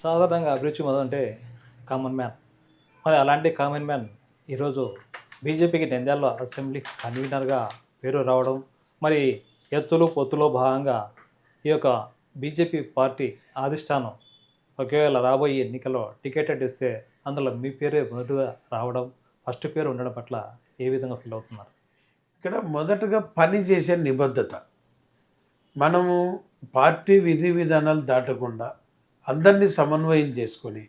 సాధారణంగా అభిరుచి మొదలంటే common man. మరి అలాంటి కామన్ మ్యాన్ ఈరోజు బీజేపీకి నంద్యాల అసెంబ్లీ కన్వీనర్‌గా పేరు రావడం, మరి ఎత్తులు, పొత్తులో భాగంగా ఈ యొక్క బీజేపీ పార్టీ అధిష్టానం ఒకవేళ రాబోయే ఎన్నికల్లో టికెట్ ఇస్తే అందులో మీ పేరే మొదటగా రావడం, ఫస్ట్ పేరు ఉండడం పట్ల ఏ విధంగా ఫీల్ అవుతున్నారు? ఇక్కడ మొదటగా పని చేసే నిబద్ధత. మనము పార్టీ విధి విధానాలు దాటకుండా అందరినీ సమన్వయం చేసుకొని,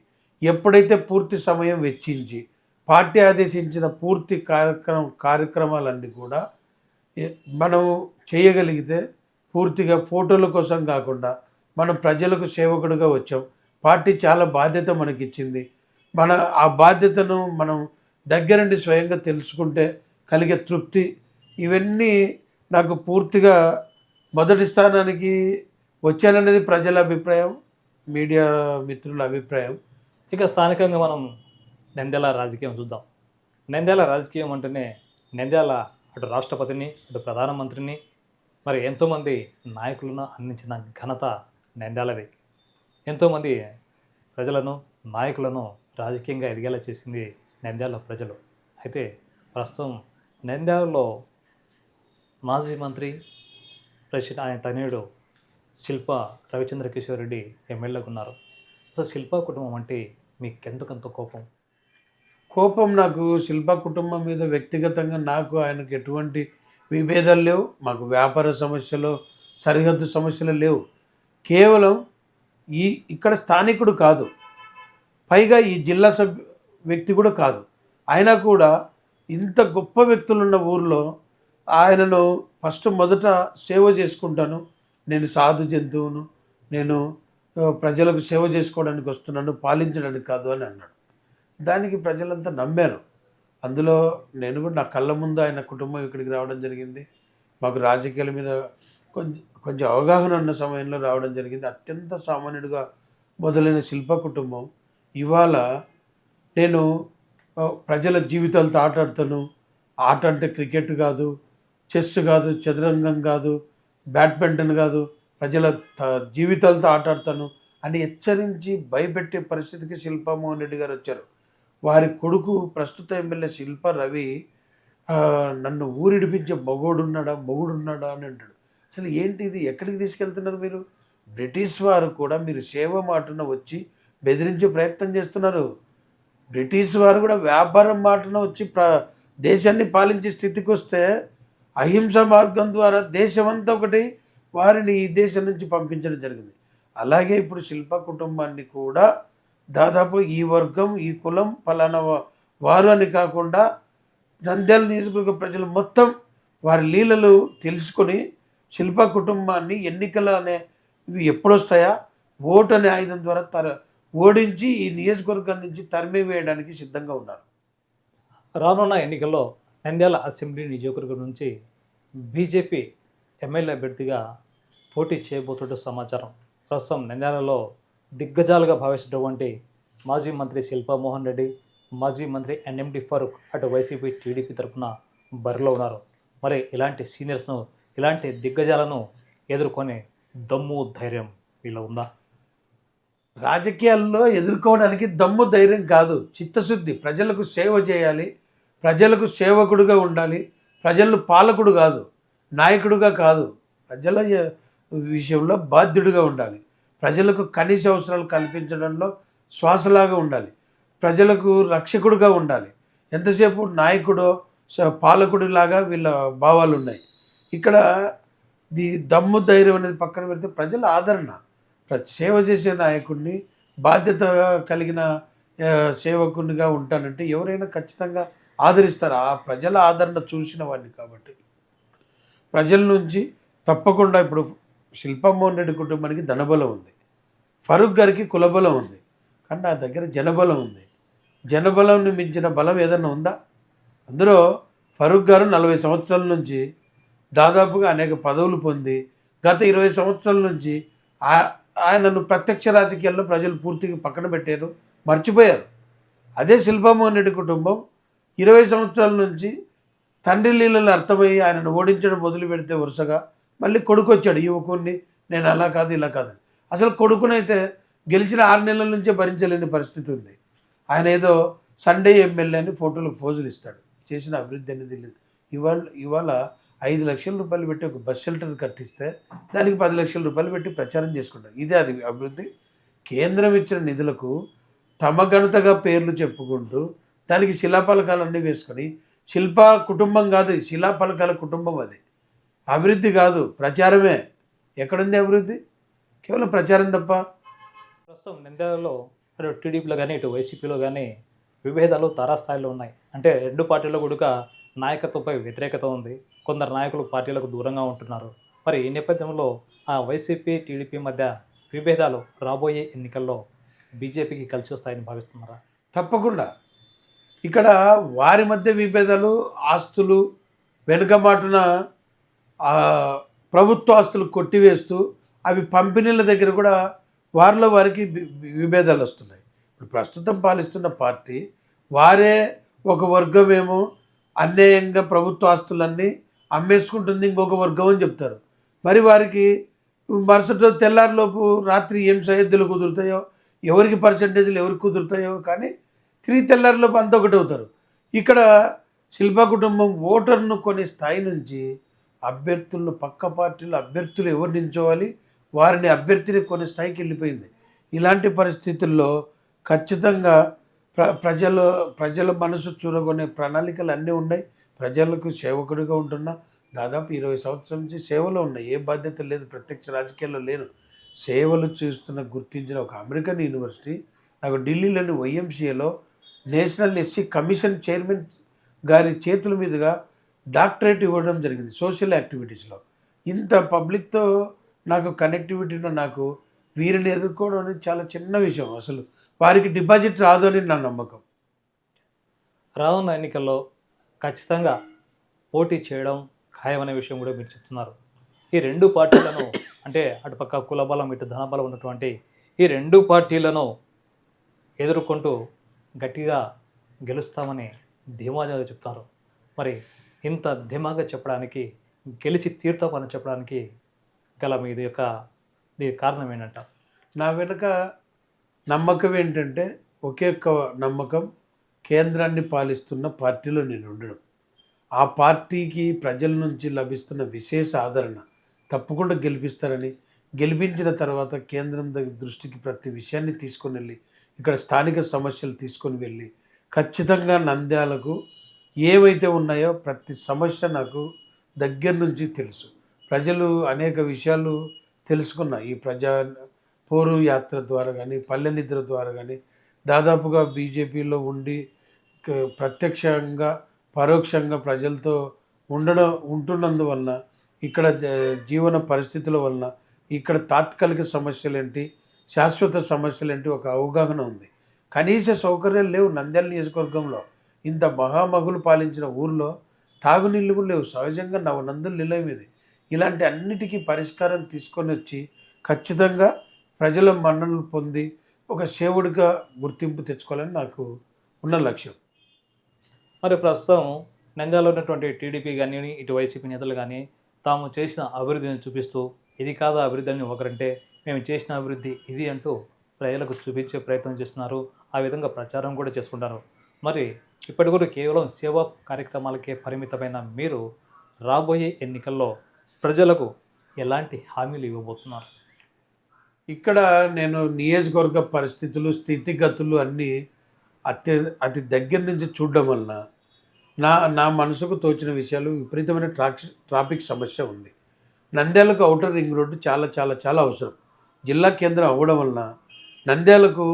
ఎప్పుడైతే పూర్తి సమయం వెచ్చించి, పార్టీ ఆదేశించిన పూర్తి కార్యక్రమాలన్నీ కూడా మనం చేయగలిగితే పూర్తిగా ఫోటోల కోసం కాకుండా మనం ప్రజలకు సేవకుడిగా వచ్చాం. పార్టీ చాలా బాధ్యత మనకిచ్చింది. ఆ బాధ్యతను మనం దగ్గరుండి స్వయంగా తెలుసుకుంటే కలిగే తృప్తి, ఇవన్నీ నాకు పూర్తిగా మొదటి స్థానానికి వచ్చాననేది ప్రజల అభిప్రాయం, మీడియా మిత్రుల అభిప్రాయం. ఇక స్థానికంగా మనం నంద్యాల రాజకీయం చూద్దాం. నంద్యాల రాజకీయం అంటేనే నంద్యాల అటు రాష్ట్రపతిని, అటు ప్రధానమంత్రిని, మరి ఎంతోమంది నాయకులను అందించిన ఘనత నంద్యాలది. ఎంతోమంది ప్రజలను, నాయకులను రాజకీయంగా ఎదిగేలా చేసింది నంద్యాల ప్రజలు. అయితే ప్రస్తుతం నంద్యాలలో మాజీ మంత్రి ఆయన తనయుడు శిల్ప రవిచంద్ర కిషోర్ రెడ్డి ఎమ్మెల్యేగా ఉన్నారు. అసలు శిల్ప కుటుంబం అంటే మీకెందుకంత కోపం? కోపం నాకు శిల్ప కుటుంబం మీద వ్యక్తిగతంగా నాకు ఆయనకు ఎటువంటి విభేదాలు లేవు. మాకు వ్యాపార సమస్యలు, సరిహద్దు సమస్యలు లేవు. కేవలం ఇక్కడ స్థానికుడు కాదు, పైగా ఈ జిల్లా వ్యక్తి కూడా కాదు. అయినా కూడా ఇంత గొప్ప వ్యక్తులున్న ఊరిలో ఆయనను మొదట సేవ చేసుకుంటాను, నేను సాధు జంతువును, నేను ప్రజలకు సేవ చేసుకోవడానికి వస్తున్నాను, పాలించడానికి కాదు అని అన్నాడు. దానికి ప్రజలంతా నమ్మారు. అందులో నేను కూడా నా కళ్ళ ముందు ఆయన కుటుంబం ఇక్కడికి రావడం జరిగింది. మాకు రాజకీయాల మీద కొంచెం అవగాహన ఉన్న సమయంలో రావడం జరిగింది. అత్యంత సామాన్యుడిగా మొదలైన శిల్ప కుటుంబం ఇవాళ నేను ప్రజల జీవితాలతో ఆటాడుతాను. ఆట అంటే క్రికెట్ కాదు, చెస్ కాదు, చదరంగం కాదు, బ్యాడ్మింటన్ కాదు, ప్రజల జీవితాలతో ఆటాడుతాను అని హెచ్చరించి భయపెట్టే పరిస్థితికి శిల్పామోహన్ రెడ్డి గారు వచ్చారు. వారి కొడుకు ప్రస్తుత ఎమ్మెల్యే శిల్ప రవి నన్ను ఊరిడిపించే మొగుడున్నాడా అని అంటాడు. అసలు ఏంటి ఇది? ఎక్కడికి తీసుకెళ్తున్నారు మీరు? బ్రిటిష్ వారు కూడా మీరు సేవ మాటన వచ్చి బెదిరించే ప్రయత్నం చేస్తున్నారు. బ్రిటిష్ వారు కూడా వ్యాపారం మాటన వచ్చి దేశాన్ని పాలించే స్థితికి వస్తే అహింస మార్గం ద్వారా దేశమంతా ఒకటి వారిని ఈ దేశం నుంచి పంపించడం జరిగింది. అలాగే ఇప్పుడు శిల్ప కుటుంబాన్ని కూడా దాదాపు ఈ వర్గం, ఈ కులం, ఫలానా వారు అని కాకుండా నంద్యాల నియోజకవర్గ ప్రజలు మొత్తం వారి లీలలు తెలుసుకొని శిల్ప కుటుంబాన్ని ఎన్నికలు ఇవి ఎప్పుడొస్తాయా ఓటు అనే ఆయుధం ద్వారా ఓడించి ఈ నియోజకవర్గం నుంచి తరిమి వేయడానికి సిద్ధంగా ఉన్నారు. రానున్న ఎన్నికల్లో నంద్యాల అసెంబ్లీ నియోజకవర్గం నుంచి బీజేపీ ఎమ్మెల్యే అభ్యర్థిగా పోటీ చేయబోతున్న సమాచారం. ప్రస్తుతం నంద్యాలలో దిగ్గజాలుగా భావిస్తున్నటువంటి మాజీ మంత్రి శిల్పామోహన్ రెడ్డి, మాజీ మంత్రి ఎన్ఎండి ఫరూక్ అటు వైసీపీ, టీడీపీ తరఫున బరిలో ఉన్నారు. మరి ఇలాంటి సీనియర్స్ను, ఇలాంటి దిగ్గజాలను ఎదుర్కొనే దమ్ము, ధైర్యం వీళ్ళ ఉందా? రాజకీయాల్లో ఎదుర్కోవడానికి దమ్ము ధైర్యం కాదు, చిత్తశుద్ధి. ప్రజలకు సేవ చేయాలి, ప్రజలకు సేవకుడుగా ఉండాలి, ప్రజలను పాలకుడు కాదు, నాయకుడుగా కాదు, ప్రజల విషయంలో బాధ్యుడిగా ఉండాలి, ప్రజలకు కనీస అవసరాలు కల్పించడంలో శ్వాసలాగా ఉండాలి, ప్రజలకు రక్షకుడుగా ఉండాలి. ఎంతసేపు నాయకుడో పాలకుడిలాగా వీళ్ళ భావాలు ఉన్నాయి. ఇక్కడ దమ్ము ధైర్యం అనేది పక్కన పెడితే ప్రజల ఆదరణ, సేవ చేసే నాయకుడిని, బాధ్యత కలిగిన సేవకునిగా ఉంటానంటే ఎవరైనా ఖచ్చితంగా ఆదరిస్తారు. ఆ ప్రజల ఆదరణ చూసిన వాడిని కాబట్టి ప్రజల నుంచి తప్పకుండా. ఇప్పుడు శిల్పామోహన్ రెడ్డి కుటుంబానికి ధనబలం ఉంది, ఫరూక్ గారికి కులబలం ఉంది, కానీ నా దగ్గర జనబలం ఉంది. జనబలంని మించిన బలం ఏదన్నా ఉందా? అందులో ఫరూక్ గారు 40 సంవత్సరాల నుంచి దాదాపుగా అనేక పదవులు పొంది గత 20 సంవత్సరాల నుంచి ఆయనను ప్రత్యక్ష రాజకీయాల్లో ప్రజలు పూర్తిగా పక్కన పెట్టారు, మర్చిపోయారు. అదే శిల్పామోహన్ రెడ్డి కుటుంబం 20 సంవత్సరాల నుంచి తండ్రి లీలలు అర్థమయ్యి ఆయనను ఓడించడం మొదలు పెడితే వరుసగా మళ్ళీ కొడుకు వచ్చాడు యువకుడిని, నేను అలా కాదు ఇలా కాదని. అసలు కొడుకునైతే గెలిచిన 6 నెలల నుంచే భరించలేని పరిస్థితి ఉంది. ఆయన ఏదో సండే ఎమ్మెల్యే అని ఫోటోలకు ఫోజులు ఇస్తాడు. చేసిన అభివృద్ధి అనేది లేదు. ఇవాళ 5 లక్షల రూపాయలు పెట్టి ఒక బస్ షెల్టర్ కట్టిస్తే దానికి 10 లక్షల రూపాయలు పెట్టి ప్రచారం చేసుకుంటారు. ఇదే అది అభివృద్ధి? కేంద్రం ఇచ్చిన నిధులకు తమ ఘనతగా పేర్లు చెప్పుకుంటూ దానికి శిలాఫలకాలన్నీ వేసుకొని, శిల్పా కుటుంబం కాదు, శిలాఫలకాల కుటుంబం అది. అభివృద్ధి కాదు, ప్రచారమే. ఎక్కడుంది అభివృద్ధి? కేవలం ప్రచారం తప్ప. ప్రస్తుతం నంద్యాలలో అటు టీడీపీలో కానీ ఇటు వైసీపీలో కానీ విభేదాలు తారాస్థాయిలో ఉన్నాయి. అంటే రెండు పార్టీల్లో కూడా నాయకత్వంపై వ్యతిరేకత ఉంది. కొందరు నాయకులు పార్టీలకు దూరంగా ఉంటున్నారు. మరి ఈ నేపథ్యంలో ఆ వైసీపీ టీడీపీ మధ్య విభేదాలు రాబోయే ఎన్నికల్లో బీజేపీకి కలిసి వస్తాయని భావిస్తున్నారా? తప్పకుండా. ఇక్కడ వారి మధ్య విభేదాలు, ఆస్తులు వెనుకమాటున ప్రభుత్వ ఆస్తులు కొట్టివేస్తూ అవి పంపిణీల దగ్గర కూడా వారిలో వారికి విభేదాలు వస్తున్నాయి. ఇప్పుడు ప్రస్తుతం పాలిస్తున్న పార్టీ వారే ఒక వర్గమేమో అన్యాయంగా ప్రభుత్వ ఆస్తులన్నీ అమ్మేసుకుంటుంది, ఇంకొక వర్గం అని చెప్తారు. మరి వారికి మరుసటి రోజు తెల్లారిలోపు రాత్రి ఏం సయోధ్యలు కుదురుతాయో, ఎవరికి పర్సంటేజ్లు ఎవరికి కుదురుతాయో కానీ తిరిగి తెల్లారిలోపు అంతా ఒకటి అవుతారు. ఇక్కడ శిల్పా కుటుంబం ఓటర్ను కొనే స్థాయి నుంచి అభ్యర్థులను, పక్క పార్టీలు అభ్యర్థులు ఎవరు నించోవాలి, వారిని అభ్యర్థిని కొనే స్థాయికి వెళ్ళిపోయింది. ఇలాంటి పరిస్థితుల్లో ఖచ్చితంగా ప్రజల మనసు చూరగొనే ప్రణాళికలు అన్నీ ఉన్నాయి. ప్రజలకు సేవకుడిగా ఉంటున్నా దాదాపు 20 సంవత్సరాల నుంచి సేవలో ఉన్నాయి. ఏ బాధ్యత లేదు, ప్రత్యక్ష రాజకీయాల్లో లేను. సేవలు చూస్తున్న గుర్తించిన ఒక అమెరికన్ యూనివర్సిటీ నాకు ఢిల్లీలోని వైఎంసీఏలో నేషనల్ ఎస్సీ కమిషన్ చైర్మన్ గారి చేతుల మీదుగా డాక్టరేట్ ఇవ్వడం జరిగింది సోషల్ యాక్టివిటీస్లో. ఇంత పబ్లిక్తో నాకు కనెక్టివిటీలో నాకు వీరిని ఎదుర్కోవడం అనేది చాలా చిన్న విషయం. అసలు వారికి డిపాజిట్ రాదు అని నా నమ్మకం. రానున్న ఎన్నికల్లో ఖచ్చితంగా పోటీ చేయడం ఖాయమనే విషయం కూడా మీరు చెప్తున్నారు. ఈ రెండు పార్టీలను అంటే అటుపక్క కులబలం ఇటు ధనబలం ఉన్నటువంటి ఈ రెండు పార్టీలను ఎదుర్కొంటూ గట్టిగా గెలుస్తామని ధీమాగా చెప్తారు. మరి ఇంత ధీమాగా చెప్పడానికి, గెలిచి తీరుతామని చెప్పడానికి గల మీది యొక్క దీని కారణం ఏంటంట? నా వెనుక నమ్మకం ఏంటంటే ఒకే ఒక్క నమ్మకం, కేంద్రాన్ని పాలిస్తున్న పార్టీలో నేను ఉండడం. ఆ పార్టీకి ప్రజల నుంచి లభిస్తున్న విశేష ఆదరణ తప్పకుండా గెలిపిస్తారని, గెలిపించిన తర్వాత కేంద్రం దృష్టికి ప్రతి విషయాన్ని తీసుకొని వెళ్ళి ఇక్కడ స్థానిక సమస్యలు తీసుకొని వెళ్ళి ఖచ్చితంగా నంద్యాలకు ఏవైతే ఉన్నాయో ప్రతి సమస్య నాకు దగ్గర నుంచి తెలుసు. ప్రజలు అనేక విషయాలు తెలుసుకున్న ఈ పోరు యాత్ర ద్వారా కానీ, పల్లె నిద్ర ద్వారా కానీ, దాదాపుగా బీజేపీలో ఉండి ప్రత్యక్షంగా పరోక్షంగా ప్రజలతో ఉంటున్నందువలన, ఇక్కడ జీవన పరిస్థితుల వలన, ఇక్కడ తాత్కాలిక సమస్యలేంటి, శాశ్వత సమస్యలేంటి ఒక అవగాహన ఉంది. కనీస సౌకర్యాలు లేవు నంద్యాల నియోజకవర్గంలో. ఇంత మహామహులు పాలించిన ఊర్లో తాగునీళ్ళు కూడా లేవు. సహజంగా నవనందులు నిలయం ఇది. ఇలాంటి అన్నిటికీ పరిష్కారం తీసుకొని వచ్చి ఖచ్చితంగా ప్రజల మన్ననలు పొంది ఒక సేవుడిగా గుర్తింపు తెచ్చుకోవాలని నాకు ఉన్న లక్ష్యం. మరి ప్రస్తుతం నంద్యాలలో ఉన్నటువంటి టీడీపీ కానీ ఇటు వైసీపీ నేతలు కానీ తాము చేసిన అభివృద్ధిని చూపిస్తూ ఇది కాదు అభివృద్ధి అని ఒకరంటే మేము చేసిన అభివృద్ధి ఇది అంటూ ప్రజలకు చూపించే ప్రయత్నం చేస్తున్నారు. ఆ విధంగా ప్రచారం కూడా చేసుకుంటారు. మరి ఇప్పటి కూడా కేవలం సేవా కార్యక్రమాలకే పరిమితమైన మీరు రాబోయే ఎన్నికల్లో ప్రజలకు ఎలాంటి హామీలు ఇవ్వబోతున్నారు? ఇక్కడ నేను నియోజకవర్గ పరిస్థితులు, స్థితిగతులు అన్నీ అతి దగ్గర నుంచి చూడడం వలన నా మనసుకు తోచిన విషయాలు విపరీతమైన ట్రాఫిక్ సమస్య ఉంది. నంద్యాలకు ఔటర్ రింగ్ రోడ్డు చాలా చాలా చాలా అవసరం. జిల్లా కేంద్రం అవ్వడం వలన నంద్యాలకు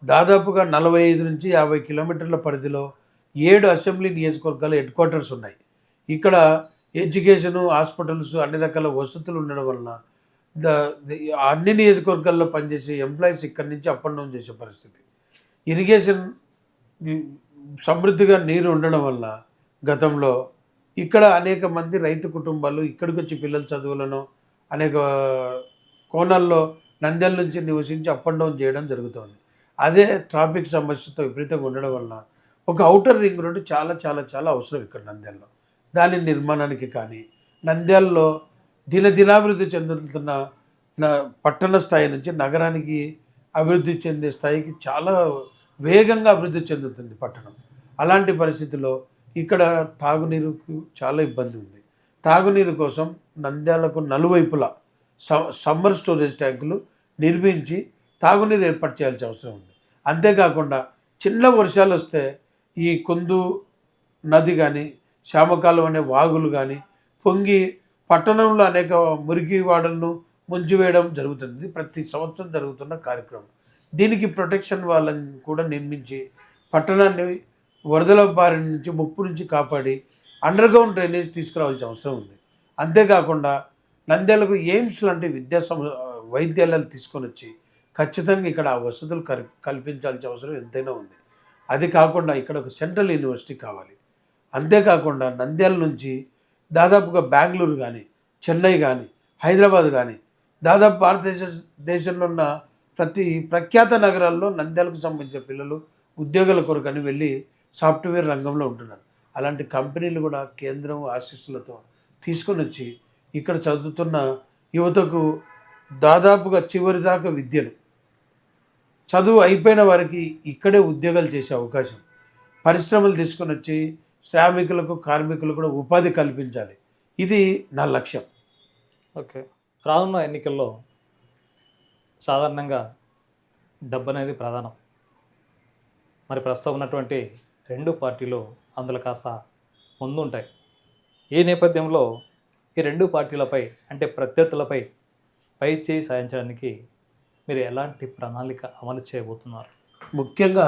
దాదాపుగా 45 నుంచి 50 కిలోమీటర్ల పరిధిలో 7 అసెంబ్లీ నియోజకవర్గాల హెడ్ క్వార్టర్స్ ఉన్నాయి. ఇక్కడ ఎడ్యుకేషను, హాస్పిటల్స్, అన్ని రకాల వసతులు ఉండడం వలన అన్ని నియోజకవర్గాల్లో పనిచేసే ఎంప్లాయీస్ ఇక్కడి నుంచి అప్ అండ్ డౌన్ చేసే పరిస్థితి. ఇరిగేషన్ సమృద్ధిగా నీరు ఉండడం వల్ల గతంలో ఇక్కడ అనేక మంది రైతు కుటుంబాలు ఇక్కడికి వచ్చి పిల్లల చదువులను అనేక కోణాల్లో నంద్యాల నుంచి నివసించి అప్ అండ్ డౌన్ చేయడం జరుగుతుంది. అదే ట్రాఫిక్ సమస్యతో విపరీతంగా ఉండడం వలన ఒక ఔటర్ రింగ్ రోడ్డు చాలా చాలా చాలా అవసరం ఇక్కడ నంద్యాలలో. దాని నిర్మాణానికి కానీ, నంద్యాలలో దినాభివృద్ధి చెందుతున్న పట్టణ స్థాయి నుంచి నగరానికి అభివృద్ధి చెందే స్థాయికి చాలా వేగంగా అభివృద్ధి చెందుతుంది పట్టణం. అలాంటి పరిస్థితుల్లో ఇక్కడ తాగునీరుకు చాలా ఇబ్బంది ఉంది. తాగునీరు కోసం నంద్యాలకు నలువైపులా సమ్మర్ స్టోరేజ్ ట్యాంకులు నిర్మించి తాగునీరు ఏర్పాటు చేయాల్సిన అవసరం ఉంది. అంతేకాకుండా చిన్న వర్షాలు వస్తే ఈ కొందు నది కానీ శ్యామకాలం అనే వాగులు కానీ పొంగి పట్టణంలో అనేక మురికి వాడలను ముంచివేయడం జరుగుతుంది. ప్రతి సంవత్సరం జరుగుతున్న కార్యక్రమం. దీనికి ప్రొటెక్షన్ వాళ్ళని కూడా నిర్మించి పట్టణాన్ని వరదల బారి నుంచి ముప్పు నుంచి కాపాడి అండర్గ్రౌండ్ డ్రైనేజ్ తీసుకురావాల్సిన అవసరం ఉంది. అంతేకాకుండా నంద్యాలకు ఎయిమ్స్ లాంటి వైద్యాలయాలు తీసుకొని వచ్చి ఖచ్చితంగా ఇక్కడ ఆ వసతులు కల్పించాల్సిన అవసరం ఎంతైనా ఉంది. అది కాకుండా ఇక్కడ ఒక సెంట్రల్ యూనివర్సిటీ కావాలి. అంతేకాకుండా నంద్యాల నుంచి దాదాపుగా బెంగళూరు కానీ చెన్నై కానీ హైదరాబాద్ కానీ దాదాపు భారతదేశంలో ఉన్న ప్రతి ప్రఖ్యాత నగరాల్లో నంద్యాలకు సంబంధించిన పిల్లలు ఉద్యోగాల కొరకని వెళ్ళి సాఫ్ట్వేర్ రంగంలో ఉంటున్నారు. అలాంటి కంపెనీలు కూడా కేంద్రం ఆశీస్సులతో తీసుకొని వచ్చి ఇక్కడ చదువుతున్న యువతకు దాదాపుగా చివరి దాకా విద్యను చదువు అయిపోయిన వారికి ఇక్కడే ఉద్యోగాలు చేసే అవకాశం, పరిశ్రమలు తీసుకొని వచ్చి శ్రామికులకు కార్మికులకు కూడా ఉపాధి కల్పించాలి. ఇది నా లక్ష్యం. ఓకే, రానున్న ఎన్నికల్లో సాధారణంగా డబ్బు అనేది ప్రధానం. మరి ప్రస్తుతం ఉన్నటువంటి రెండు పార్టీలు అందులో కాస్త ముందుంటాయి. ఈ నేపథ్యంలో ఈ రెండు పార్టీలపై అంటే ప్రత్యర్థులపై పై చేయి సాధించడానికి మీరు ఎలాంటి ప్రణాళిక అమలు చేయబోతున్నారు? ముఖ్యంగా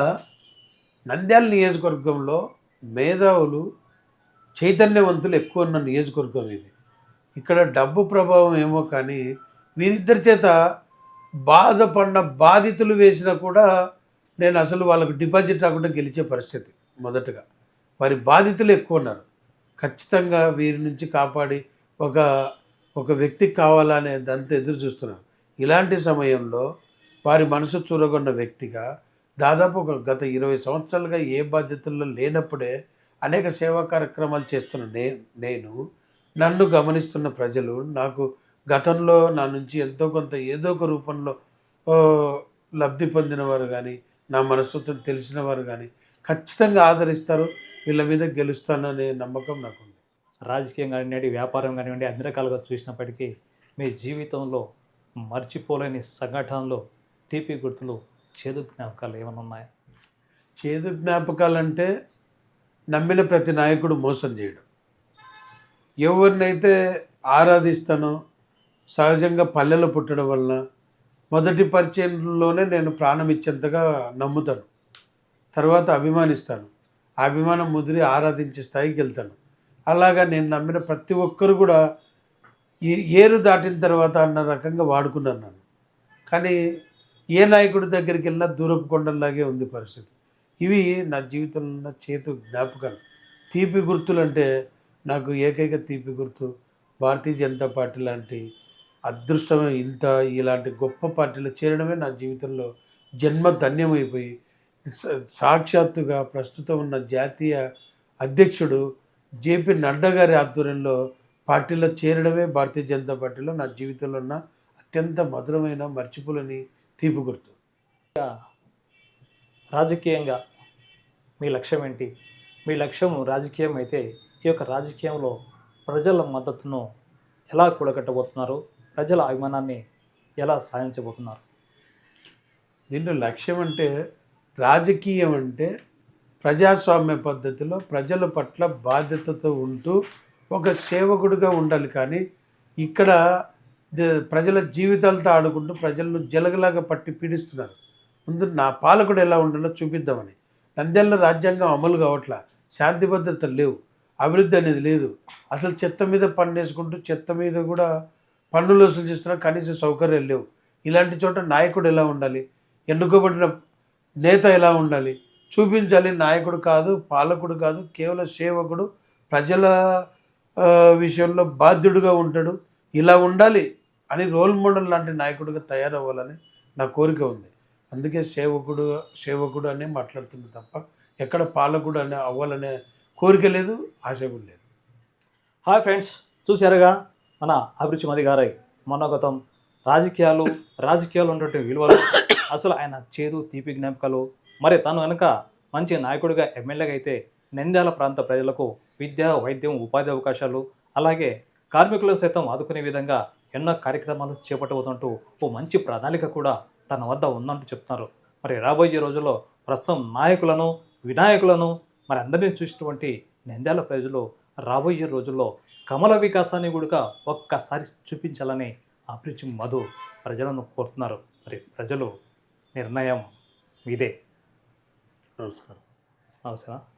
నంద్యాల నియోజకవర్గంలో మేధావులు చైతన్యవంతులు ఎక్కువ ఉన్న నియోజకవర్గం ఇది. ఇక్కడ డబ్బు ప్రభావం ఏమో కానీ వీరిద్దరి చేత బాధపడిన బాధితులు వేసినా కూడా నేను అసలు వాళ్ళకు డిపాజిట్ రాకుండా గెలిచే పరిస్థితి. మొదటగా వారి బాధితులు ఎక్కువ ఉన్నారు. ఖచ్చితంగా వీరి నుంచి కాపాడి ఒక వ్యక్తికి కావాలనే దాంతో ఎదురు చూస్తున్నారు. ఇలాంటి సమయంలో వారి మనసు చూరగొన్న వ్యక్తిగా దాదాపు గత 20 సంవత్సరాలుగా ఏ బాధ్యతల్లో లేనప్పుడే అనేక సేవా కార్యక్రమాలు చేస్తున్న నేను నన్ను గమనిస్తున్న ప్రజలు నాకు గతంలో నా నుంచి ఎంతో కొంత ఏదో ఒక రూపంలో లబ్ధి పొందిన వారు కానీ నా మనస్తత్వం తెలిసిన వారు కానీ ఖచ్చితంగా ఆదరిస్తారు. వీళ్ళ మీద గెలుస్తాననే నమ్మకం నాకుంది. రాజకీయం కానివ్వండి, వ్యాపారం కానివ్వండి, అన్ని రకాలుగా చూసినప్పటికీ మీ జీవితంలో మర్చిపోలేని సంఘటనలు, తీపి గుర్తులు, చేదు జ్ఞాపకాలు ఏమైనా ఉన్నాయా? చేదు జ్ఞాపకాలంటే నమ్మిన ప్రతి నాయకుడు మోసం చేయడం. ఎవరినైతే ఆరాధిస్తానో సహజంగా పల్లెలు పుట్టడం వలన మొదటి పరిచయంలోనే నేను ప్రాణం ఇచ్చేంతగా నమ్ముతాను. తర్వాత అభిమానిస్తాను. ఆ అభిమానం ముదిరి ఆరాధించే స్థాయికి వెళ్తాను. అలాగా నేను నమ్మిన ప్రతి ఒక్కరు కూడా ఏరు దాటిన తర్వాత అన్న రకంగా వాడుకున్నాను నన్ను. కానీ ఏ నాయకుడి దగ్గరికి వెళ్ళినా దూరపు కొండల్లాగే ఉంది పరిస్థితి. ఇవి నా జీవితంలో ఉన్న చేతు జ్ఞాపకాలు. తీపి గుర్తులు అంటే నాకు ఏకైక తీపి గుర్తు భారతీయ జనతా పార్టీ లాంటి అదృష్టమే. ఇలాంటి గొప్ప పార్టీలో చేరడమే నా జీవితంలో జన్మ ధన్యమైపోయి సాక్షాత్తుగా ప్రస్తుతం ఉన్న జాతీయ అధ్యక్షుడు జేపీ నడ్డా గారి ఆధ్వర్యంలో పార్టీలో చేరడమే భారతీయ జనతా పార్టీలో నా జీవితంలో ఉన్న అత్యంత మధురమైన మర్చిపోలేని తీపి గుర్తు. రాజకీయంగా మీ లక్ష్యం ఏంటి? మీ లక్ష్యం రాజకీయం అయితే ఈ యొక్క రాజకీయంలో ప్రజల మద్దతును ఎలా కూడగట్టబోతున్నారు? ప్రజల అభిమానాన్ని ఎలా సాధించబోతున్నారు? దీంట్లో లక్ష్యం అంటే రాజకీయం అంటే ప్రజాస్వామ్య పద్ధతిలో ప్రజల పట్ల బాధ్యతతో ఉంటూ ఒక సేవకుడిగా ఉండాలి. కానీ ఇక్కడ ప్రజల జీవితాలతో ఆడుకుంటూ ప్రజలను జలగలాగా పట్టి పీడిస్తున్నారు. ముందు నా పాలకుడు ఎలా ఉండాలో చూపిద్దామని. నంద్యాలలో రాజ్యాంగం అమలు కావట్లా, శాంతి భద్రతలు లేవు, అభివృద్ధి అనేది లేదు. అసలు చెత్త మీద పన్ను వేసుకుంటూ చెత్త మీద కూడా పన్నులు వసూలు చేస్తున్నా, కనీస సౌకర్యాలు లేవు. ఇలాంటి చోట నాయకుడు ఎలా ఉండాలి, ఎన్నుకోబడిన నేత ఎలా ఉండాలి చూపించాలి. నాయకుడు కాదు, పాలకుడు కాదు, కేవలం సేవకుడు, ప్రజల విషయంలో బాధ్యుడిగా ఉంటాడు. ఇలా ఉండాలి అని రోల్ మోడల్ లాంటి నాయకుడిగా తయారవ్వాలని నా కోరిక ఉంది. అందుకే సేవకుడు అనే మాట్లాడుతుంది తప్ప ఎక్కడ పాలకుడు అనే అవ్వాలనే కోరిక లేదు, ఆశ కూడా లేదు. హాయ్ ఫ్రెండ్స్, చూశారుగా మన అభిరుచి మది గారై మనోగతం రాజకీయాలు ఉన్నటువంటి విలువలు అసలు ఆయన చేదు తీపి జ్ఞాపకాలు, మరి తను వెనుక మంచి నాయకుడిగా ఎమ్మెల్యేగా అయితే నంద్యాల ప్రాంత ప్రజలకు విద్య, వైద్యం, ఉపాధి అవకాశాలు, అలాగే కార్మికులను సైతం ఆదుకునే విధంగా ఎన్నో కార్యక్రమాలు చేపట్టబోతుంటూ ఓ మంచి ప్రణాళిక కూడా తన వద్ద ఉందంటూ చెప్తున్నారు. మరి రాబోయే రోజుల్లో ప్రస్తుతం నాయకులను, వినాయకులను మరి అందరినీ చూసినటువంటి నంద్యాల ప్రజలు రాబోయే రోజుల్లో కమల వికాసాన్ని కూడా ఒక్కసారి చూపించాలని అభిరుచి మధు ప్రజలను కోరుతున్నారు. మరి ప్రజలు నిర్ణయం ఇదే. నమస్కారం. అవసరం.